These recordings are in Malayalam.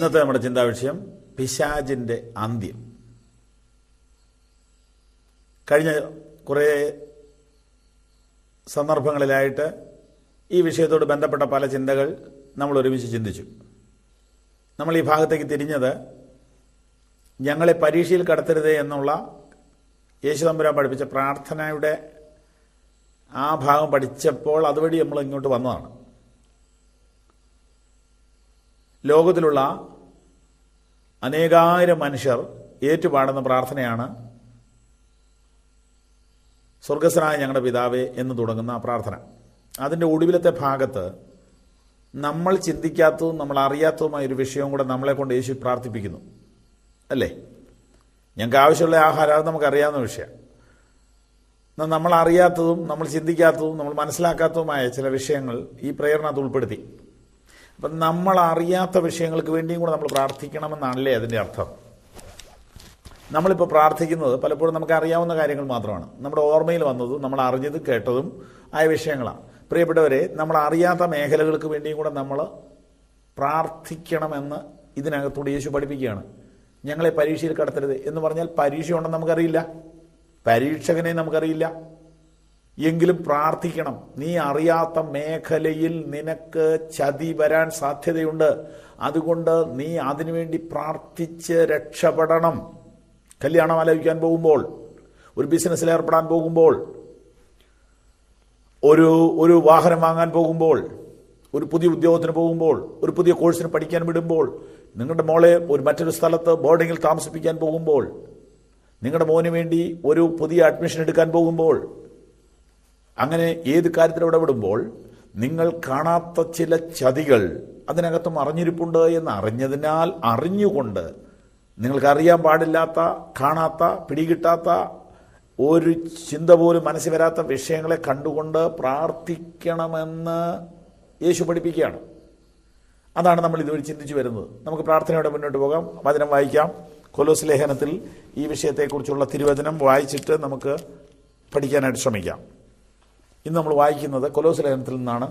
ഇന്നത്തെ നമ്മുടെ ചിന്താ വിഷയം പിശാചിൻ്റെ അന്ത്യം. കഴിഞ്ഞ കുറേ സന്ദർഭങ്ങളിലായിട്ട് ഈ വിഷയത്തോട് ബന്ധപ്പെട്ട പല ചിന്തകൾ നമ്മൾ ഒരുമിച്ച് ചിന്തിച്ചു. നമ്മൾ ഈ ഭാഗത്തേക്ക് തിരിഞ്ഞത് ഞങ്ങളെ പരീക്ഷയിൽ കടത്തരുതേ എന്നുള്ള യേശുതമ്പുരാൻ പഠിപ്പിച്ച പ്രാർത്ഥനയുടെ ആ ഭാഗം പഠിച്ചപ്പോൾ അതുവഴി നമ്മൾ ഇങ്ങോട്ട് വന്നതാണ്. ലോകത്തിലുള്ള അനേകായിരം മനുഷ്യർ ഏറ്റുപാടുന്ന പ്രാർത്ഥനയാണ് സ്വർഗസ്ഥനായ ഞങ്ങളുടെ പിതാവേ എന്ന് തുടങ്ങുന്ന ആ പ്രാർത്ഥന. അതിൻ്റെ ഒടുവിലത്തെ ഭാഗത്ത് നമ്മൾ ചിന്തിക്കാത്തതും നമ്മൾ അറിയാത്തതുമായ ഒരു വിഷയവും കൂടെ നമ്മളെ കൊണ്ട് യേശു പ്രാർത്ഥിപ്പിക്കുന്നു, അല്ലേ? ഞങ്ങൾക്ക് ആവശ്യമുള്ള ആഹാരം അത് നമുക്കറിയാവുന്ന വിഷയം. നമ്മൾ അറിയാത്തതും നമ്മൾ ചിന്തിക്കാത്തതും നമ്മൾ മനസ്സിലാക്കാത്തതുമായ ചില വിഷയങ്ങൾ ഈ പ്രേരണത്ത് ഉൾപ്പെടുത്തി. അപ്പം നമ്മൾ അറിയാത്ത വിഷയങ്ങൾക്ക് വേണ്ടിയും കൂടെ നമ്മൾ പ്രാർത്ഥിക്കണമെന്നാണല്ലേ അതിൻ്റെ അർത്ഥം. നമ്മളിപ്പോൾ പ്രാർത്ഥിക്കുന്നത് പലപ്പോഴും നമുക്ക് അറിയാവുന്ന കാര്യങ്ങൾ മാത്രമാണ്, നമ്മുടെ ഓർമ്മയിൽ വന്നതും നമ്മൾ അറിഞ്ഞതും കേട്ടതും ആയ വിഷയങ്ങളാണ്. പ്രിയപ്പെട്ടവരെ, നമ്മൾ അറിയാത്ത മേഖലകൾക്ക് വേണ്ടിയും കൂടെ നമ്മൾ പ്രാർത്ഥിക്കണമെന്ന് ഇതിനകത്തൂടെ യേശു പഠിപ്പിക്കുകയാണ്. ഞങ്ങളെ പരീക്ഷയിൽ കടത്തരുത് എന്ന് പറഞ്ഞാൽ പരീക്ഷ ഉണ്ടെന്ന് നമുക്കറിയില്ല, പരീക്ഷകനെ നമുക്കറിയില്ല, എങ്കിലും പ്രാർത്ഥിക്കണം. നീ അറിയാത്ത മേഖലയിൽ നിനക്ക് ചതി വരാൻ സാധ്യതയുണ്ട്, അതുകൊണ്ട് നീ അതിനുവേണ്ടി പ്രാർത്ഥിച്ച് രക്ഷപ്പെടണം. കല്യാണം ആലോചിക്കാൻ പോകുമ്പോൾ, ഒരു ബിസിനസ്സിൽ ഏർപ്പെടാൻ പോകുമ്പോൾ, ഒരു വാഹനം വാങ്ങാൻ പോകുമ്പോൾ, ഒരു പുതിയ ഉദ്യോഗത്തിന് പോകുമ്പോൾ, ഒരു പുതിയ കോഴ്സിന് പഠിക്കാൻ വിടുമ്പോൾ, നിങ്ങളുടെ മോളെ മറ്റൊരു സ്ഥലത്ത് ബോർഡിങ്ങിൽ താമസിപ്പിക്കാൻ പോകുമ്പോൾ, നിങ്ങളുടെ മോന് വേണ്ടി ഒരു പുതിയ അഡ്മിഷൻ എടുക്കാൻ പോകുമ്പോൾ, അങ്ങനെ ഏത് കാര്യത്തിൽ ഇടപെടുമ്പോൾ നിങ്ങൾ കാണാത്ത ചില ചതികൾ അതിനകത്ത് മറിഞ്ഞിരിപ്പുണ്ട് എന്ന് അറിഞ്ഞതിനാൽ, അറിഞ്ഞുകൊണ്ട് നിങ്ങൾക്കറിയാൻ പാടില്ലാത്ത, കാണാത്ത, പിടികിട്ടാത്ത, ഒരു ചിന്ത പോലും മനസ്സിൽ വരാത്ത വിഷയങ്ങളെ കണ്ടുകൊണ്ട് പ്രാർത്ഥിക്കണമെന്ന് യേശു പഠിപ്പിക്കുകയാണ്. അതാണ് നമ്മൾ ഇതുവഴി ചിന്തിച്ചു വരുന്നത്. നമുക്ക് പ്രാർത്ഥനയോടെ മുന്നോട്ട് പോകാം. വചനം വായിക്കാം. കൊലോസ് ലേഖനത്തിൽ ഈ വിഷയത്തെക്കുറിച്ചുള്ള തിരുവചനം വായിച്ചിട്ട് നമുക്ക് പഠിക്കാനായിട്ട് ശ്രമിക്കാം. ഇന്ന് നമ്മൾ വായിക്കുന്നത് കൊലോസ് ലേഖനത്തിൽ നിന്നാണ്.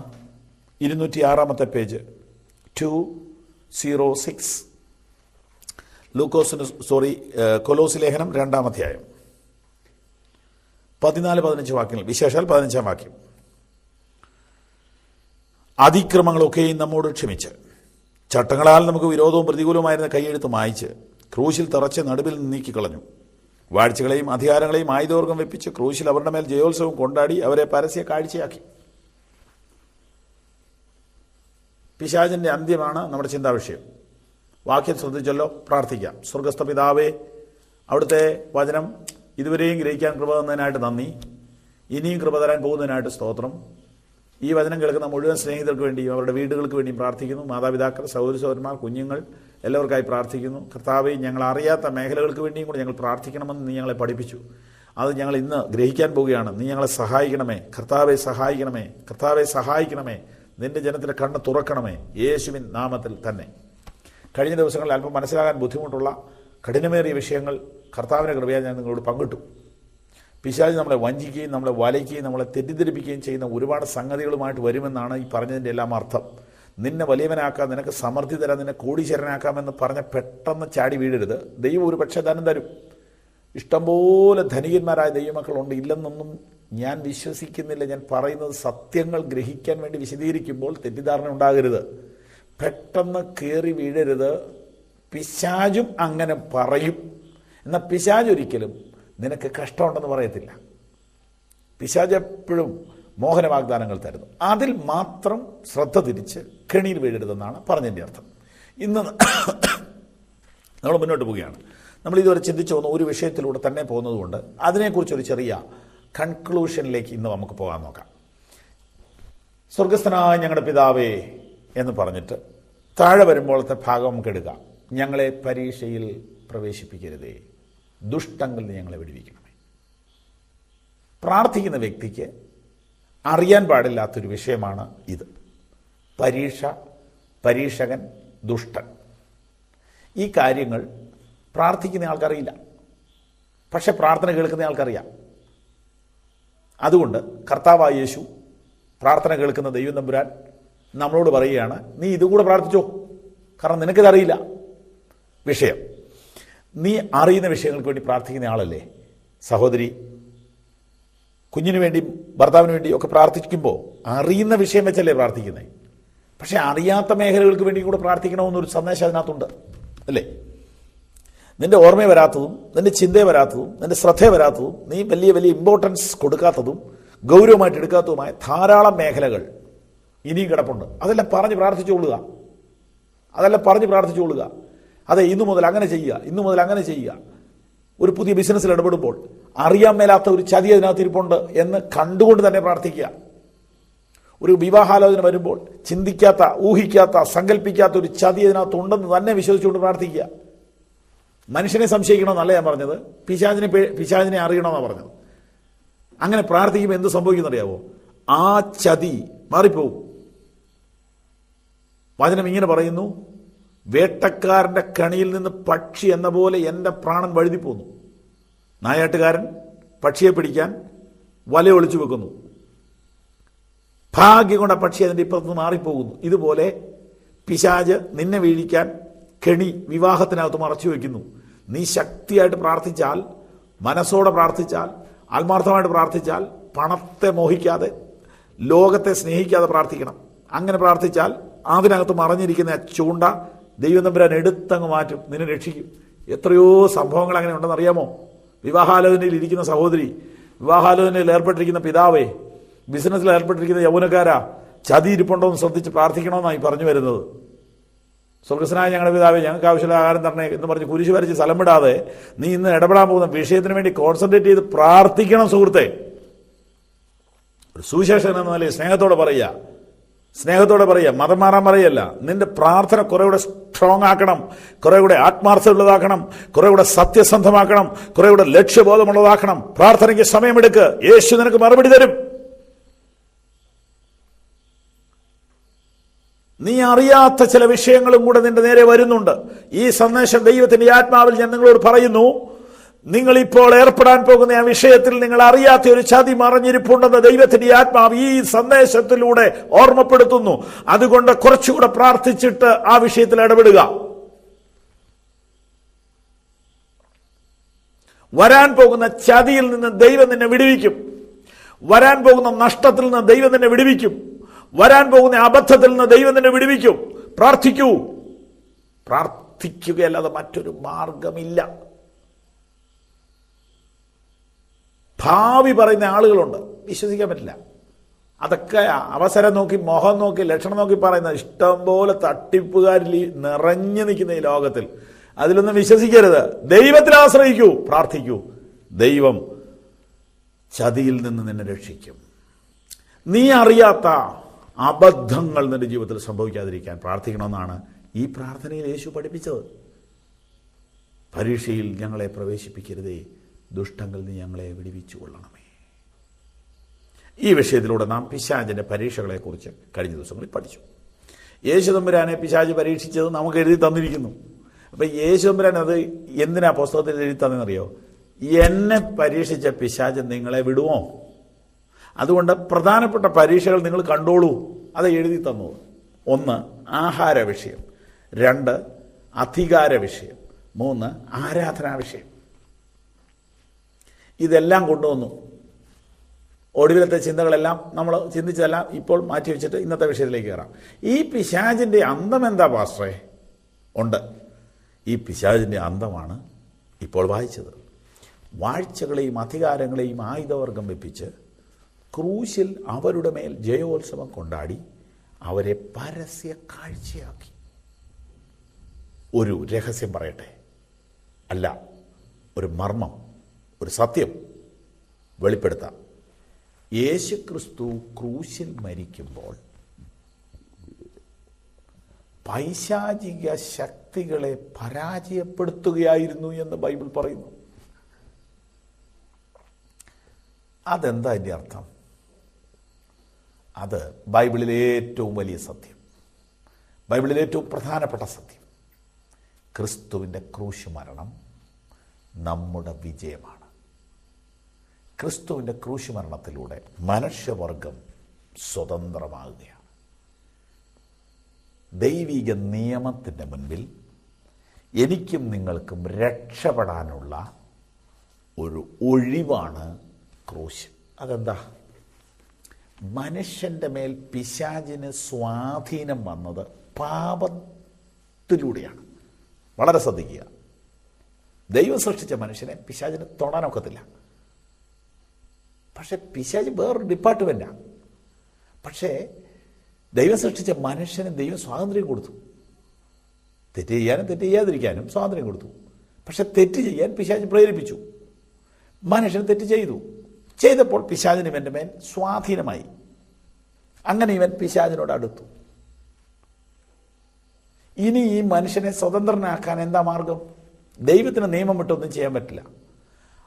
206 പേജ്, 206. കൊലോസ് ലേഖനം 2-ാം അധ്യായം 14-15 വാക്യങ്ങൾ, വിശേഷാൽ 15-ാം വാക്യം. അതിക്രമങ്ങളൊക്കെയും നമ്മോട് ക്ഷമിച്ച്, ചട്ടങ്ങളാൽ നമുക്ക് വിരോധവും പ്രതികൂലവുമായിരുന്ന കൈയെഴുത്ത് മായിച്ച്, ക്രൂശിൽ തറച്ച് നടുവിൽ നിന്ന് നീക്കിക്കളഞ്ഞു. വാഴ്ചകളെയും അധികാരങ്ങളെയും ആയുധവർഗം വെപ്പിച്ച് ക്രൂശിൽ അവരുടെ മേൽ ജയോത്സവം കൊണ്ടാടി അവരെ പരസ്യ കാഴ്ചയാക്കി. പിശാചിന്റെ അന്ത്യമാണ് നമ്മുടെ ചിന്താവിഷയം. വാക്യം ശ്രദ്ധിച്ചല്ലോ. പ്രാർത്ഥിക്കാം. സ്വർഗസ്ഥ പിതാവേ, അവിടുത്തെ വചനം ഇതുവരെയും ഗ്രഹിക്കാൻ കൃപ തന്നതിനായിട്ട് നന്ദി. ഇനിയും കൃപ തരാൻ പോകുന്നതിനായിട്ട് സ്തോത്രം. ഈ വചനം കേൾക്കുന്ന മുഴുവൻ സ്നേഹിതർക്ക് വേണ്ടിയും അവരുടെ വീടുകൾക്ക് വേണ്ടിയും പ്രാർത്ഥിക്കുന്നു. മാതാപിതാക്കൾ, സഹോദരി സഹോദരന്മാർ, കുഞ്ഞുങ്ങൾ എല്ലാവർക്കായി പ്രാർത്ഥിക്കുന്നു. കർത്താവേ, ഞങ്ങൾ അറിയാത്ത മേഖലകൾക്ക് വേണ്ടിയും കൂടി ഞങ്ങൾ പ്രാർത്ഥിക്കണമെന്ന് നീ ഞങ്ങളെ പഠിപ്പിച്ചു. അത് ഞങ്ങൾ ഇന്ന് ഗ്രഹിക്കാൻ പോവുകയാണ്. നീ ഞങ്ങളെ സഹായിക്കണമേ. കർത്താവെ സഹായിക്കണമേ. കർത്താവെ സഹായിക്കണമേ. നിന്റെ ജനത്തിൻ്റെ കണ്ണ് തുറക്കണമേ, യേശുവിൻ നാമത്തിൽ തന്നെ. കഴിഞ്ഞ ദിവസങ്ങളിൽ അല്പം മനസ്സിലാകാൻ ബുദ്ധിമുട്ടുള്ള കഠിനമേറിയ വിഷയങ്ങൾ കർത്താവിൻ്റെ കൃപയാൽ ഞാൻ നിങ്ങളോട് പങ്കിട്ടു. പിശാച് നമ്മളെ വഞ്ചിക്കുകയും നമ്മളെ വലയ്ക്കുകയും നമ്മളെ തെറ്റിദ്ധരിപ്പിക്കുകയും ചെയ്യുന്ന ഒരുപാട് സംഗതികളുമായിട്ട് വരുമെന്നാണ് ഈ പറഞ്ഞതിൻ്റെ എല്ലാം അർത്ഥം. നിന്നെ വലിയവനാക്കാം, നിനക്ക് സമൃദ്ധി തരാം, നിന്നെ കോടീശ്വരനാക്കാമെന്ന് പറഞ്ഞ് പെട്ടെന്ന് ചാടി വീഴരുത്. ദൈവം ഒരു പക്ഷേ ധനം തരും. ഇഷ്ടംപോലെ ധനികന്മാരായ ദൈവമക്കളുണ്ട്, ഇല്ലെന്നൊന്നും ഞാൻ വിശ്വസിക്കുന്നില്ല. ഞാൻ പറയുന്നത് സത്യങ്ങൾ ഗ്രഹിക്കാൻ വേണ്ടി വിശദീകരിക്കുമ്പോൾ തെറ്റിദ്ധാരണ ഉണ്ടാകരുത്. പെട്ടെന്ന് കയറി വീഴരുത്. പിശാചും അങ്ങനെ പറയും. എന്നാൽ പിശാച് ഒരിക്കലും നിനക്ക് കഷ്ടമുണ്ടെന്ന് പറയത്തില്ല. പിശാച് എപ്പോഴും മോഹന വാഗ്ദാനങ്ങൾ തരുന്നു. അതിൽ മാത്രം ശ്രദ്ധ തിരിച്ച് കെണിയിൽ വീഴരുതെന്നാണ് പറഞ്ഞതിൻ്റെ അർത്ഥം. ഇന്ന് നമ്മൾ മുന്നോട്ട് പോവുകയാണ്. നമ്മൾ ഇതുവരെ ചിന്തിച്ചു പോകുന്ന ഒരു വിഷയത്തിലൂടെ തന്നെ പോകുന്നതുകൊണ്ട് അതിനെക്കുറിച്ചൊരു ചെറിയ കൺക്ലൂഷനിലേക്ക് ഇന്ന് നമുക്ക് പോകാൻ നോക്കാം. സ്വർഗസ്ഥനായ ഞങ്ങളുടെ പിതാവേ എന്ന് പറഞ്ഞിട്ട് താഴെ വരുമ്പോഴത്തെ ഭാഗം നമുക്ക് എടുക്കാം. ഞങ്ങളെ പരീക്ഷയിൽ പ്രവേശിപ്പിക്കരുതേ, ദുഷ്ടങ്ങളിൽ നിന്ന് ഞങ്ങളെ വിടുവിക്കണമേ. പ്രാർത്ഥിക്കുന്ന വ്യക്തിക്ക് അറിയാൻ പാടില്ലാത്തൊരു വിഷയമാണ് ഇത്. പരീക്ഷ, പരീക്ഷകൻ, ദുഷ്ടൻ. ഈ കാര്യങ്ങൾ പ്രാർത്ഥിക്കുന്ന ആൾക്കറിയില്ല, പക്ഷെ പ്രാർത്ഥന കേൾക്കുന്ന ആൾക്കറിയാം. അതുകൊണ്ട് കർത്താവായ യേശു, പ്രാർത്ഥന കേൾക്കുന്ന ദൈവം തമ്പുരാൻ നമ്മളോട് പറയുകയാണ്, നീ ഇതുകൂടെ പ്രാർത്ഥിച്ചോ, കാരണം നിനക്കിതറിയില്ല. വിഷയം. നീ അറിയുന്ന വിഷയങ്ങൾക്ക് വേണ്ടി പ്രാർത്ഥിക്കുന്ന ആളല്ലേ സഹോദരി? കുഞ്ഞിന് വേണ്ടി ഭർത്താവിന് വേണ്ടി ഒക്കെ പ്രാർത്ഥിക്കുമ്പോൾ അറിയുന്ന വിഷയം വെച്ചല്ലേ പ്രാർത്ഥിക്കുന്നത്. പക്ഷെ അറിയാത്ത മേഖലകൾക്ക് വേണ്ടി കൂടെ പ്രാർത്ഥിക്കണമെന്നൊരു സന്ദേശം അതിനകത്തുണ്ട് അല്ലേ? നിന്റെ ഓർമ്മ വരാത്തതും നിന്റെ ചിന്തയെ വരാത്തതും നിന്റെ ശ്രദ്ധ വരാത്തതും നീ വലിയ വലിയ ഇമ്പോർട്ടൻസ് കൊടുക്കാത്തതും ഗൗരവമായിട്ട് എടുക്കാത്തതുമായ ധാരാളം മേഖലകൾ ഇനിയും കിടപ്പുണ്ട്. അതെല്ലാം പറഞ്ഞ് പ്രാർത്ഥിച്ചുകൊള്ളുക. അതെ, ഇന്നു മുതൽ അങ്ങനെ ചെയ്യുക. ഒരു പുതിയ ബിസിനസ്സിൽ ഇടപെടുമ്പോൾ അറിയാൻ മേലാത്ത ഒരു ചതി അതിനകത്ത് ഇരിപ്പുണ്ട് എന്ന് കണ്ടുകൊണ്ട് തന്നെ പ്രാർത്ഥിക്കുക. ഒരു വിവാഹാലോചന വരുമ്പോൾ ചിന്തിക്കാത്ത, ഊഹിക്കാത്ത, സങ്കല്പിക്കാത്ത ഒരു ചതി അതിനകത്ത് ഉണ്ടെന്ന് തന്നെ വിശ്വസിച്ചുകൊണ്ട് പ്രാർത്ഥിക്കുക. മനുഷ്യനെ സംശയിക്കണമെന്നല്ല ഞാൻ പറഞ്ഞത്, പിശാചിനെ അറിയണമെന്നാണ് പറഞ്ഞത്. അങ്ങനെ പ്രാർത്ഥിക്കുമ്പോൾ എന്ത് സംഭവിക്കുന്നറിയാവോ? ആ ചതി മാറിപ്പോവും. വചനം ഇങ്ങനെ പറയുന്നു, വേട്ടക്കാരന്റെ കണിയിൽ നിന്ന് പക്ഷി എന്ന പോലെ എൻ്റെ പ്രാണൻ വഴുതിപ്പോന്നു. നായാട്ടുകാരൻ പക്ഷിയെ പിടിക്കാൻ വല ഒളിച്ചു വെക്കുന്നു. ഭാഗ്യം കൊണ്ട് ആ പക്ഷി അതിൻ്റെ ഇപ്പുറത്ത് മാറിപ്പോകുന്നു. ഇതുപോലെ പിശാച് നിന്നെ വീഴിക്കാൻ കെണി വിവാഹത്തിനകത്ത് മറച്ചു വയ്ക്കുന്നു. നീ ശക്തിയായിട്ട് പ്രാർത്ഥിച്ചാൽ, മനസ്സോടെ പ്രാർത്ഥിച്ചാൽ, ആത്മാർത്ഥമായിട്ട് പ്രാർത്ഥിച്ചാൽ, പണത്തെ മോഹിക്കാതെ, ലോകത്തെ സ്നേഹിക്കാതെ പ്രാർത്ഥിക്കണം. അങ്ങനെ പ്രാർത്ഥിച്ചാൽ അതിനകത്ത് മറഞ്ഞിരിക്കുന്ന ചൂണ്ട ദൈവം തമ്പുരാൻ എടുത്തങ്ങ് മാറ്റും, നിന്നെ രക്ഷിക്കും. എത്രയോ സംഭവങ്ങൾ അങ്ങനെ ഉണ്ടെന്ന് അറിയാമോ? വിവാഹാലോചനയിൽ ഇരിക്കുന്ന സഹോദരി, വിവാഹാലോചനയിൽ ഏർപ്പെട്ടിരിക്കുന്ന പിതാവേ, ബിസിനസ്സിൽ ഏർപ്പെട്ടിരിക്കുന്ന യൗവനക്കാരാ, ചതി ഇരിപ്പുണ്ടോ എന്ന് ശ്രദ്ധിച്ച് പ്രാർത്ഥിക്കണമെന്നായി പറഞ്ഞു വരുന്നത്. സ്വർഗസ്വനായ ഞങ്ങളുടെ പിതാവേ, ഞങ്ങൾക്ക് ആവശ്യമുള്ള ആഹാരം തരണേ എന്ന് പറഞ്ഞ് കുരിശ് വരച്ച് സ്ഥലം വിടാതെ നീ ഇന്ന് ഇടപെടാൻ പോകുന്ന വിഷയത്തിന് വേണ്ടി കോൺസെൻട്രേറ്റ് ചെയ്ത് പ്രാർത്ഥിക്കണം സുഹൃത്തെ. ഒരു സുവിശേഷൻ എന്ന നിലയിൽ സ്നേഹത്തോടെ പറയുക, മതം മാറാൻ പറയല്ല. നിന്റെ പ്രാർത്ഥന കുറെ കൂടെ സ്ട്രോങ് ആക്കണം, കുറെ കൂടെ ആത്മാർത്ഥമുള്ളതാക്കണം, കുറെ കൂടെ സത്യസന്ധമാക്കണം, കുറെ കൂടെ ലക്ഷ്യബോധമുള്ളതാക്കണം. പ്രാർത്ഥനയ്ക്ക് സമയമെടുക്ക്, യേശു നിനക്ക് മറുപടി തരും. നീ അറിയാത്ത ചില വിഷയങ്ങളും കൂടെ നിന്റെ നേരെ വരുന്നുണ്ട്. ഈ സന്ദേശം ദൈവത്തിന്റെ ആത്മാവിൽ ഞാൻ നിങ്ങളോട് പറയുന്നു. നിങ്ങൾ ഇപ്പോൾ ഏർപ്പെടാൻ പോകുന്ന ആ വിഷയത്തിൽ നിങ്ങൾ അറിയാത്ത ഒരു ചതി മറഞ്ഞിരിപ്പുണ്ടെന്ന് ദൈവത്തിന്റെ ആത്മാവ് ഈ സന്ദേശത്തിലൂടെ ഓർമ്മപ്പെടുത്തുന്നു. അതുകൊണ്ട് കുറച്ചുകൂടെ പ്രാർത്ഥിച്ചിട്ട് ആ വിഷയത്തിൽ ഇടപെടുക. വരാൻ പോകുന്ന ചതിയിൽ നിന്ന് ദൈവം നിന്നെ വിടുവിക്കും. വരാൻ പോകുന്ന നഷ്ടത്തിൽ നിന്ന് ദൈവം നിന്നെ വിടുവിക്കും. വരാൻ പോകുന്ന അബദ്ധത്തിൽ നിന്ന് ദൈവം നിന്നെ വിടുവിക്കും. പ്രാർത്ഥിക്കുകയല്ലാതെ മറ്റൊരു മാർഗമില്ല. ഭാവി പറയുന്ന ആളുകളുണ്ട്, വിശ്വസിക്കാൻ പറ്റില്ല. അതൊക്കെ അവസരം നോക്കി, മുഖം നോക്കി, ലക്ഷണം നോക്കി പറയുന്ന ഇഷ്ടംപോലെ തട്ടിപ്പുകാരിൽ നിറഞ്ഞു നിൽക്കുന്ന ഈ ലോകത്തിൽ. അതിലൊന്നും വിശ്വസിക്കരുത്. ദൈവത്തിൽ ആശ്രയിക്കൂ, പ്രാർത്ഥിക്കൂ. ദൈവം ചതിയിൽ നിന്ന് നിന്നെ രക്ഷിക്കും. നീ അറിയാത്ത അബദ്ധങ്ങൾ നിന്റെ ജീവിതത്തിൽ സംഭവിക്കാതിരിക്കാൻ പ്രാർത്ഥിക്കണമെന്നാണ് ഈ പ്രാർത്ഥനയിൽ യേശു പഠിപ്പിച്ചത്. പരീക്ഷയിൽ ഞങ്ങളെ പ്രവേശിപ്പിക്കരുതേ, ദുഷ്ടങ്ങളിൽ നീ ഞങ്ങളെ വിടുവിച്ചു കൊള്ളണമേ. ഈ വിഷയത്തിലൂടെ നാം പിശാചിന്റെ പരീക്ഷകളെക്കുറിച്ച് കഴിഞ്ഞ ദിവസങ്ങളിൽ പഠിച്ചു. യേശു തമ്പുരാനെ പിശാച് പരീക്ഷിച്ചത് നമുക്ക് എഴുതി തന്നിരിക്കുന്നു. അപ്പം യേശു തമ്പുരാൻ അത് എന്തിനാ പുസ്തകത്തിൽ എഴുതി തന്നെന്നറിയോ? എന്നെ പരീക്ഷിച്ച പിശാച് നിങ്ങളെ വിടുമോ? അതുകൊണ്ട് പ്രധാനപ്പെട്ട പരീക്ഷകൾ നിങ്ങൾ കണ്ടോളൂ, അത് എഴുതി തന്നു. 1 ആഹാര വിഷയം, 2 അധികാര വിഷയം, 3 ആരാധനാ വിഷയം. ഇതെല്ലാം കൊണ്ടുവന്നു. ഒടുവിലത്തെ ചിന്തകളെല്ലാം നമ്മൾ ചിന്തിച്ചതെല്ലാം ഇപ്പോൾ മാറ്റിവെച്ചിട്ട് ഇന്നത്തെ വിഷയത്തിലേക്ക് കയറാം. ഈ പിശാചിൻ്റെ അന്തം എന്താ പാസ്റ്ററേ? ഉണ്ട്. ഈ പിശാചിൻ്റെ അന്തമാണ് ഇപ്പോൾ വായിച്ചത്. വാഴ്ചകളെയും അധികാരങ്ങളെയും ആയുധവർഗം വെപ്പിച്ച് ക്രൂശിൽ അവരുടെ മേൽ ജയോത്സവം കൊണ്ടാടി അവരെ പരസ്യ കാഴ്ചയാക്കി. ഒരു രഹസ്യം പറയട്ടെ, അല്ല, ഒരു മർമ്മം, ഒരു സത്യം വെളിപ്പെടുത്താം. യേശുക്രിസ്തു ക്രൂശിൽ മരിക്കുമ്പോൾ പൈശാചിക ശക്തികളെ പരാജയപ്പെടുത്തുകയായിരുന്നു എന്ന് ബൈബിൾ പറയുന്നു. അതെന്താ അതിൻ്റെ അർത്ഥം? അത് ബൈബിളിലെ ഏറ്റവും വലിയ സത്യം, ബൈബിളിലെ ഏറ്റവും പ്രധാനപ്പെട്ട സത്യം, ക്രിസ്തുവിൻ്റെ ക്രൂശ് മരണം നമ്മുടെ വിജയമാണ്. ക്രിസ്തുവിൻ്റെ ക്രൂശ് മരണത്തിലൂടെ മനുഷ്യവർഗം സ്വതന്ത്രമാകുകയാണ്. ദൈവിക നിയമത്തിൻ്റെ മുൻപിൽ എനിക്കും നിങ്ങൾക്കും രക്ഷപ്പെടാനുള്ള ഒരു ഒഴിവാണ് ക്രൂശ്. അതെന്താ? മനുഷ്യൻ്റെ മേൽ പിശാചിന് സ്വാധീനം വന്നത് പാപത്തിലൂടെയാണ്. വളരെ ശ്രദ്ധിക്കുക. ദൈവം സൃഷ്ടിച്ച മനുഷ്യനെ പിശാചിന് തൊടാനൊക്കത്തില്ല. പക്ഷെ പിശാച് വേറൊരു ഡിപ്പാർട്ട്മെൻറ്റാണ്. പക്ഷേ ദൈവം സൃഷ്ടിച്ച മനുഷ്യന് ദൈവം സ്വാതന്ത്ര്യം കൊടുത്തു. തെറ്റ് ചെയ്യാനും തെറ്റ് ചെയ്യാതിരിക്കാനും സ്വാതന്ത്ര്യം കൊടുത്തു. പക്ഷെ തെറ്റ് ചെയ്യാൻ പിശാച് പ്രേരിപ്പിച്ചു. മനുഷ്യൻ തെറ്റ് ചെയ്തപ്പോൾ പിശാചിന് ഇവൻ്റെ മേൽ സ്വാധീനമായി. അങ്ങനെ ഇവൻ പിശാചിനോട് അടുത്തു. ഇനി ഈ മനുഷ്യനെ സ്വതന്ത്രനാക്കാൻ എന്താ മാർഗം? ദൈവത്തിന് നിയമം വിട്ടൊന്നും ചെയ്യാൻ പറ്റില്ല.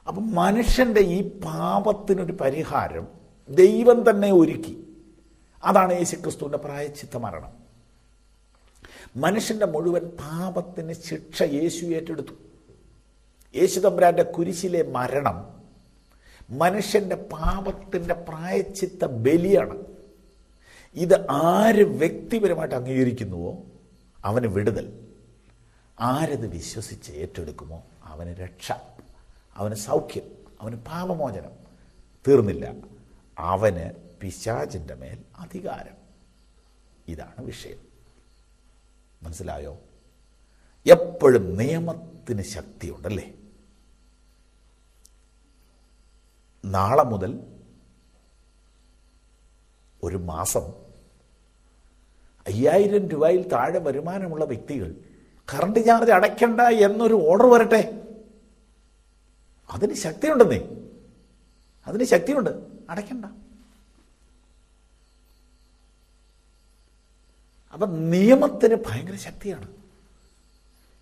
അപ്പം മനുഷ്യൻ്റെ ഈ പാപത്തിനൊരു പരിഹാരം ദൈവം തന്നെ ഒരുക്കി. അതാണ് യേശുക്രിസ്തുവിൻ്റെ പ്രായശ്ചിത്ത മരണം. മനുഷ്യൻ്റെ മുഴുവൻ പാപത്തിന് ശിക്ഷ യേശു ഏറ്റെടുത്തു. യേശു തമ്പുരാൻ്റെ കുരിശിലെ മരണം മനുഷ്യൻ്റെ പാപത്തിൻ്റെ പ്രായശ്ചിത്ത ബലിയാണ്. ഇത് ആര് വ്യക്തിപരമായിട്ട് അംഗീകരിക്കുന്നുവോ അവന് വിടുതൽ, ആരത് വിശ്വസിച്ച് ഏറ്റെടുക്കുമോ അവന് രക്ഷ, അവന് സൗഖ്യം, അവന് പാപമോചനം. തീർന്നില്ല, അവന് പിശാചിൻ്റെ മേൽ അധികാരം. ഇതാണ് വിഷയം. മനസ്സിലായോ? എപ്പോഴും നിയമത്തിന് ശക്തിയുണ്ടല്ലേ. നാളെ മുതൽ ഒരു മാസം 5000 രൂപയിൽ താഴെ വരുമാനമുള്ള വ്യക്തികൾ കറണ്ട് ചാർജ് അടയ്ക്കണ്ട എന്നൊരു ഓർഡർ വരട്ടെ. അതിന് ശക്തിയുണ്ടെന്നേ, അതിന് ശക്തിയുണ്ട്. അടയ്ക്കണ്ട. അപ്പം നിയമത്തിന് ഭയങ്കര ശക്തിയാണ്.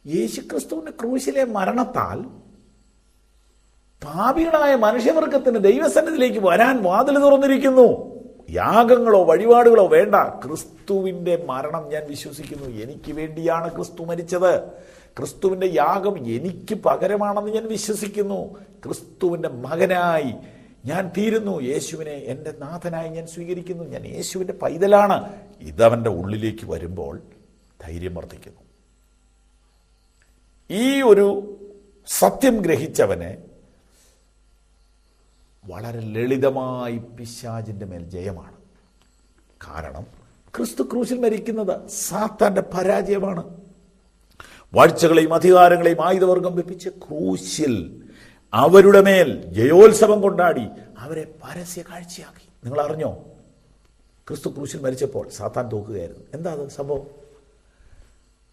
യേശുക്രിസ്തുവിന്റെ ക്രൂശിലെ മരണത്താൽ പാപികളായ മനുഷ്യവർഗത്തിന് ദൈവസന്നിധിയിലേക്ക് വരാൻ വാതിൽ തുറന്നിരിക്കുന്നു. യാഗങ്ങളോ വഴിപാടുകളോ വേണ്ട. ക്രിസ്തുവിൻ്റെ മരണം ഞാൻ വിശ്വസിക്കുന്നു. എനിക്ക് വേണ്ടിയാണ് ക്രിസ്തു മരിച്ചത്. ക്രിസ്തുവിൻ്റെ യാഗം എനിക്ക് പകരമാണെന്ന് ഞാൻ വിശ്വസിക്കുന്നു. ക്രിസ്തുവിൻ്റെ മകനായി ഞാൻ തീരുന്നു. യേശുവിനെ എൻ്റെ നാഥനായി ഞാൻ സ്വീകരിക്കുന്നു. ഞാൻ യേശുവിൻ്റെ പൈതലാണ്. ഇതവൻ്റെ ഉള്ളിലേക്ക് വരുമ്പോൾ ധൈര്യം വർദ്ധിക്കുന്നു. ഈ ഒരു സത്യം ഗ്രഹിച്ചവനെ വളരെ ലളിതമായി പിശാചിൻ്റെ മേൽ ജയമാണ്. കാരണം ക്രിസ്തു ക്രൂശിൽ മരിക്കുന്നത് സാത്താൻ്റെ പരാജയമാണ്. വാഴ്ചകളെയും അധികാരങ്ങളെയും ആയുധവർഗം വെപ്പിച്ച് ക്രൂശിൽ അവരുടെ മേൽ ജയോത്സവം കൊണ്ടാടി അവരെ പരസ്യ കാഴ്ചയാക്കി. നിങ്ങൾ അറിഞ്ഞോ? ക്രിസ്തു ക്രൂശിൽ മരിച്ചപ്പോൾ സാത്താൻ തോക്കുകയായിരുന്നു. എന്താ അത് സംഭവം?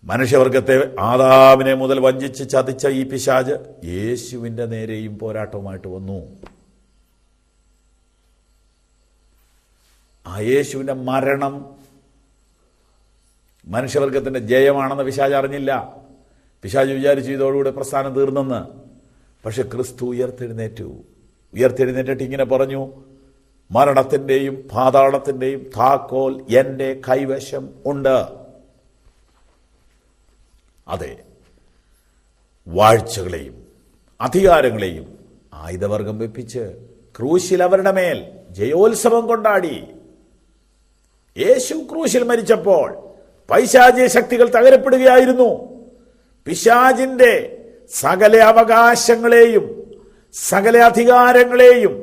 മനുഷ്യവർഗത്തെ ആദാമിനെ മുതൽ വഞ്ചിച്ച് ചതിച്ച ഈ പിശാച് യേശുവിൻ്റെ നേരെയും പോരാട്ടവുമായിട്ട് വന്നു. ആ യേശുവിൻ്റെ മരണം മനുഷ്യവർഗത്തിൻ്റെ ജയമാണെന്ന് പിശാച് അറിഞ്ഞില്ല. പിശാച് വിചാരിച്ചു ഇതോടുകൂടെ പ്രസ്ഥാനം തീർന്നെന്ന്. പക്ഷെ ക്രിസ്തു ഉയർത്തെഴുന്നേറ്റിട്ട് ഇങ്ങനെ പറഞ്ഞു, മരണത്തിൻ്റെയും പാതാളത്തിൻ്റെയും താക്കോൽ എൻ്റെ കൈവശം ഉണ്ട്. അതെ, വാഴ്ചകളെയും അധികാരങ്ങളെയും ആയുധവർഗം വെപ്പിച്ച് ക്രൂശിൽ അവരുടെ മേൽ ജയോത്സവം കൊണ്ടാടി. യേശു ക്രൂശിൽ മരിച്ചപ്പോൾ പൈശാചിക ശക്തികൾ തകരപ്പെടുകയായിരുന്നു. പിശാചിന്റെ സകല അവകാശങ്ങളെയും സകല അധികാരങ്ങളെയും